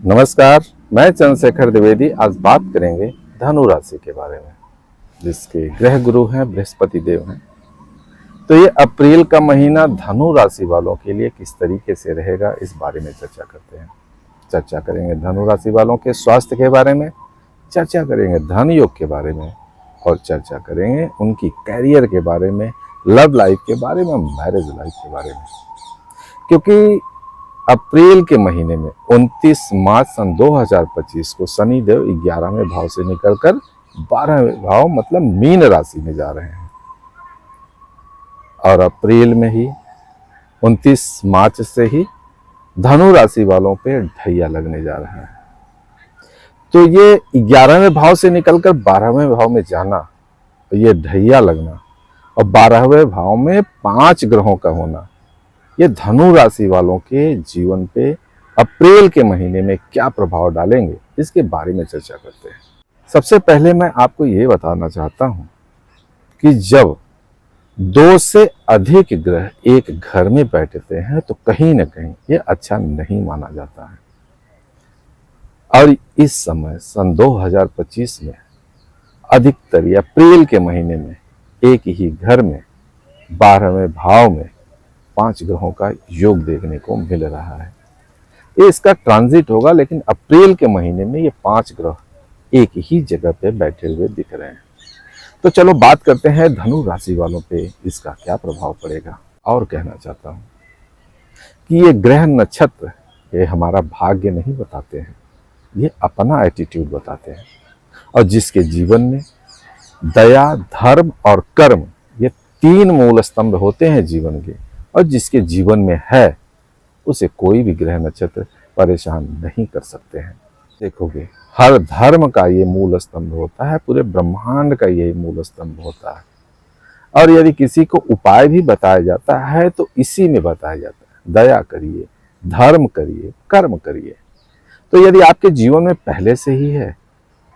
नमस्कार, मैं चंद्रशेखर द्विवेदी। आज बात करेंगे धनु राशि के बारे में, जिसके ग्रह गुरु हैं बृहस्पति देव हैं। तो ये अप्रैल का महीना धनु राशि वालों के लिए किस तरीके से रहेगा, इस बारे में चर्चा करते हैं। चर्चा करेंगे धनु राशि वालों के स्वास्थ्य के बारे में, चर्चा करेंगे धन योग के बारे में, और चर्चा करेंगे उनकी कैरियर के बारे में, लव लाइफ के बारे में, मैरिज लाइफ के बारे में। क्योंकि अप्रैल के महीने में 29 मार्च सन 2025 को शनिदेव 11वें भाव से निकलकर 12वें भाव मतलब मीन राशि में जा रहे हैं, और अप्रैल में ही 29 मार्च से ही धनु राशि वालों पे ढैया लगने जा रहा है। तो ये 11वें भाव से निकलकर 12वें भाव में जाना, ये ढैया लगना, और 12वें भाव में 5 ग्रहों का होना, ये धनु राशि वालों के जीवन पे अप्रैल के महीने में क्या प्रभाव डालेंगे, इसके बारे में चर्चा करते हैं। सबसे पहले मैं आपको ये बताना चाहता हूं कि जब 2 से अधिक ग्रह एक घर में बैठते हैं तो कहीं ना कहीं ये अच्छा नहीं माना जाता है। और इस समय सन 2025 में अधिकतर अप्रैल के महीने में एक ही घर में 12वें भाव में 5 ग्रहों का योग देखने को मिल रहा है। ये इसका ट्रांजिट होगा, लेकिन अप्रैल के महीने में ये 5 ग्रह एक ही जगह पे बैठे हुए दिख रहे हैं। तो चलो बात करते हैं धनु राशि वालों पे इसका क्या प्रभाव पड़ेगा। और कहना चाहता हूँ कि ये ग्रह नक्षत्र ये हमारा भाग्य नहीं बताते हैं, ये अपना एटीट्यूड बताते हैं। और जिसके जीवन में दया, धर्म और कर्म ये 3 मूल स्तंभ होते हैं जीवन के, और जिसके जीवन में है उसे कोई भी ग्रह नक्षत्र परेशान नहीं कर सकते हैं। देखोगे हर धर्म का ये मूल स्तंभ होता है, पूरे ब्रह्मांड का यही मूल स्तंभ होता है। और यदि किसी को उपाय भी बताया जाता है तो इसी में बताया जाता है, दया करिए, धर्म करिए, कर्म करिए। तो यदि आपके जीवन में पहले से ही है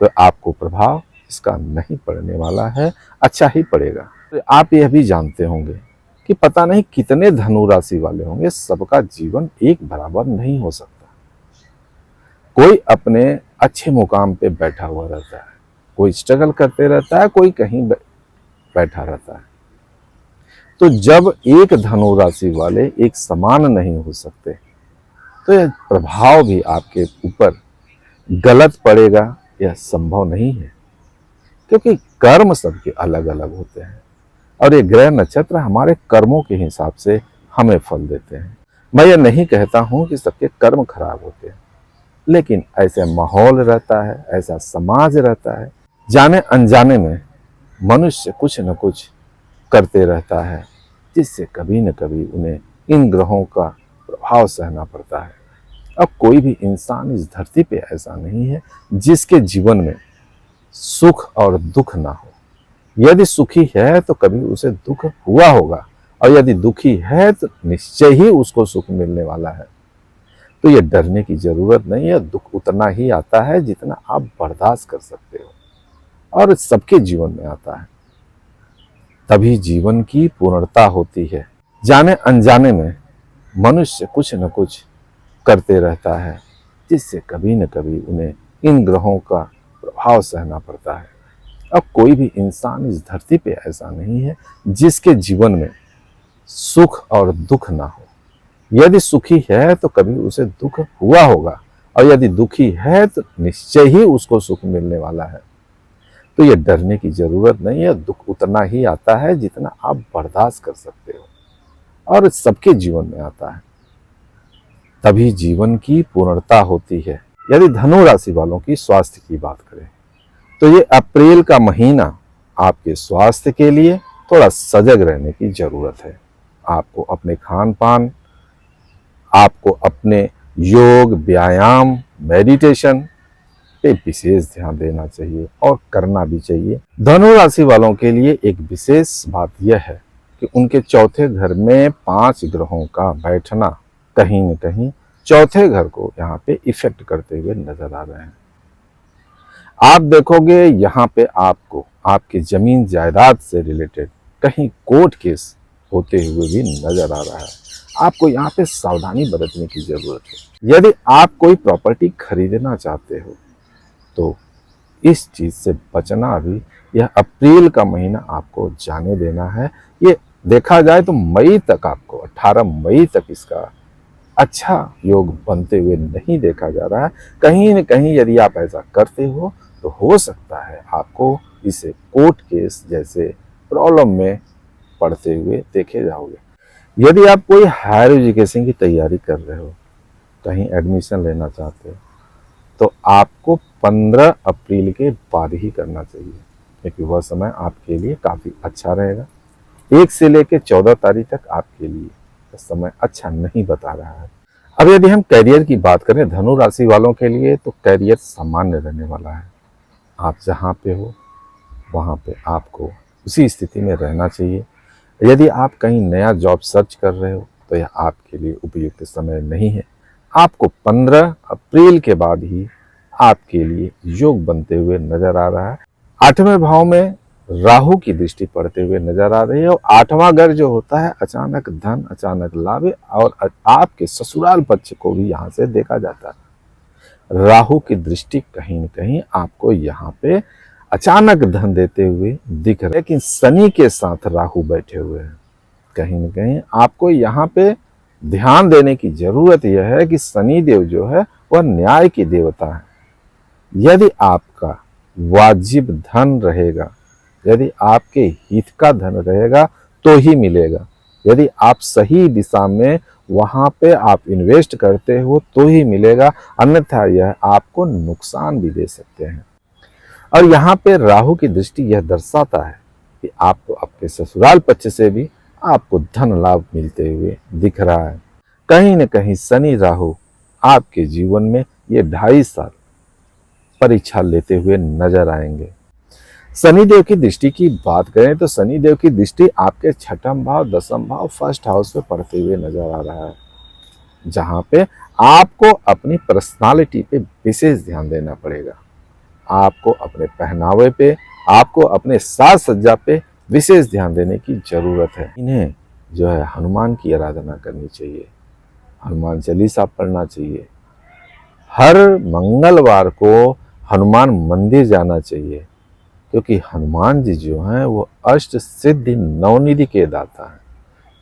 तो आपको प्रभाव इसका नहीं पड़ने वाला है, अच्छा ही पड़ेगा। तो आप यह भी जानते होंगे कि पता नहीं कितने धनु राशि वाले होंगे, सबका जीवन एक बराबर नहीं हो सकता। कोई अपने अच्छे मुकाम पे बैठा हुआ रहता है, कोई स्ट्रगल करते रहता है, कोई कहीं बैठा रहता है। तो जब एक धनु राशि वाले एक समान नहीं हो सकते तो यह प्रभाव भी आपके ऊपर गलत पड़ेगा, यह संभव नहीं है। क्योंकि कर्म सबके अलग अलग होते हैं, और ये ग्रह नक्षत्र हमारे कर्मों के हिसाब से हमें फल देते हैं। मैं ये नहीं कहता हूं कि सबके कर्म खराब होते हैं, लेकिन ऐसे माहौल रहता है, ऐसा समाज रहता है, जाने अनजाने में मनुष्य कुछ न कुछ करते रहता है, जिससे कभी न कभी उन्हें इन ग्रहों का प्रभाव सहना पड़ता है। अब कोई भी इंसान इस धरती पे ऐसा नहीं है जिसके जीवन में सुख और दुख ना हो। यदि सुखी है तो कभी उसे दुख हुआ होगा, और यदि दुखी है तो निश्चय ही उसको सुख मिलने वाला है। तो ये डरने की जरूरत नहीं है, दुख उतना ही आता है जितना आप बर्दाश्त कर सकते हो, और सबके जीवन में आता है। तभी जीवन की पूर्णता होती है। जाने अनजाने में मनुष्य कुछ न कुछ करते रहता है, जिससे कभी न कभी उन्हें इन ग्रहों का प्रभाव सहना पड़ता है। अब कोई भी इंसान इस धरती पे ऐसा नहीं है जिसके जीवन में सुख और दुख ना हो। यदि सुखी है तो कभी उसे दुख हुआ होगा, और यदि दुखी है तो निश्चय ही उसको सुख मिलने वाला है। तो ये डरने की जरूरत नहीं है, दुख उतना ही आता है जितना आप बर्दाश्त कर सकते हो, और सबके जीवन में आता है। तभी जीवन की पूर्णता होती है। यदि धनु राशि वालों की स्वास्थ्य की बात करें तो ये अप्रैल का महीना आपके स्वास्थ्य के लिए थोड़ा सजग रहने की जरूरत है। आपको अपने खान पान, आपको अपने योग, व्यायाम, मेडिटेशन पे विशेष ध्यान देना चाहिए, और करना भी चाहिए। धनु राशि वालों के लिए एक विशेष बात यह है कि उनके चौथे घर में 5 ग्रहों का बैठना कहीं न कहीं चौथे घर को यहाँ पे इफेक्ट करते हुए नजर आ रहे हैं। आप देखोगे यहाँ पे आपको आपकी जमीन जायदाद से रिलेटेड कहीं कोर्ट केस होते हुए भी नजर आ रहा है। आपको यहाँ पे सावधानी बरतने की जरूरत है। यदि आप कोई प्रॉपर्टी खरीदना चाहते हो तो इस चीज से बचना भी, यह अप्रैल का महीना आपको जाने देना है। ये देखा जाए तो मई तक, आपको 18 मई तक इसका अच्छा योग बनते हुए नहीं देखा जा रहा है। कहीं न कहीं यदि आप ऐसा करते हो सकता है आपको इसे कोर्ट केस जैसे प्रॉब्लम में पढ़ते हुए देखे जाओगे। यदि आप कोई हायर एजुकेशन की तैयारी कर रहे हो, कहीं एडमिशन लेना चाहते हो, तो आपको 15 अप्रैल के बाद ही करना चाहिए, क्योंकि वह समय आपके लिए काफ़ी अच्छा रहेगा। 1 से लेकर 14 तारीख तक आपके लिए समय अच्छा नहीं बता रहा है। अब यदि हम करियर की बात करें धनु राशि वालों के लिए, तो करियर सामान्य रहने वाला है। आप जहाँ पे हो वहाँ पे आपको उसी स्थिति में रहना चाहिए। यदि आप कहीं नया जॉब सर्च कर रहे हो तो यह आपके लिए उपयुक्त समय नहीं है। आपको 15 अप्रैल के बाद ही आपके लिए योग बनते हुए नजर आ रहा है। 8वें भाव में राहु की दृष्टि पड़ते हुए नजर आ रही है, और 8वां घर जो होता है अचानक धन, अचानक लाभ, और आपके ससुराल पक्ष को भी यहाँ से देखा जाता है। राहु की दृष्टि कहीं न कहीं आपको यहाँ पे अचानक धन देते हुए दिख रहा है, लेकिन शनि के साथ राहु बैठे हुए हैं। कहीं न कहीं आपको यहाँ पे ध्यान देने की जरूरत यह है कि शनि देव जो है वह न्याय की देवता है। यदि आपका वाजिब धन रहेगा, यदि आपके हित का धन रहेगा तो ही मिलेगा। यदि आप सही दिशा में वहां पे आप इन्वेस्ट करते हो तो ही मिलेगा, अन्यथा यह आपको नुकसान भी दे सकते हैं। और यहाँ पे राहु की दृष्टि यह दर्शाता है कि आपको आपके ससुराल पक्ष से भी आपको धन लाभ मिलते हुए दिख रहा है। कहीं न कहीं शनि राहु आपके जीवन में ये 2.5 साल परीक्षा लेते हुए नजर आएंगे। शनिदेव की दृष्टि की बात करें तो शनिदेव की दृष्टि आपके 6ठम भाव, 10म भाव, फर्स्ट हाउस में पड़ते हुए नजर आ रहा है, जहां पे आपको अपनी पर्सनालिटी पे विशेष ध्यान देना पड़ेगा। आपको अपने पहनावे पे, आपको अपने साज सज्जा पे विशेष ध्यान देने की जरूरत है। इन्हें जो है हनुमान की आराधना करनी चाहिए, हनुमान चालीसा पढ़ना चाहिए। हर मंगलवार को हनुमान मंदिर जाना चाहिए, क्योंकि हनुमान जी जो हैं वो अष्ट सिद्धि नवनिधि के दाता हैं।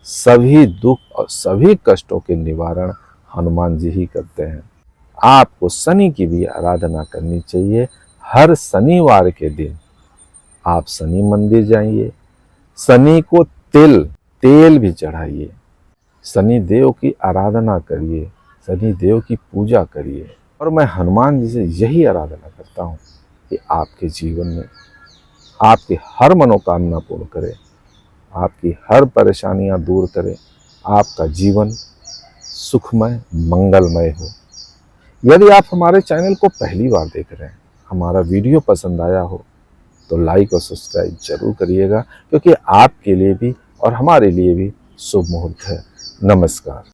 सभी दुख और सभी कष्टों के निवारण हनुमान जी ही करते हैं। आपको शनि की भी आराधना करनी चाहिए। हर शनिवार के दिन आप शनि मंदिर जाइए, शनि को तेल भी चढ़ाइए, शनि देव की आराधना करिए, शनि देव की पूजा करिए। और मैं हनुमान जी से यही आराधना करता हूँ कि आपके जीवन में आपकी हर मनोकामना पूर्ण करे, आपकी हर परेशानियां दूर करे, आपका जीवन सुखमय मंगलमय हो। यदि आप हमारे चैनल को पहली बार देख रहे हैं, हमारा वीडियो पसंद आया हो तो लाइक और सब्सक्राइब जरूर करिएगा, क्योंकि आपके लिए भी और हमारे लिए भी शुभ मुहूर्त है। नमस्कार।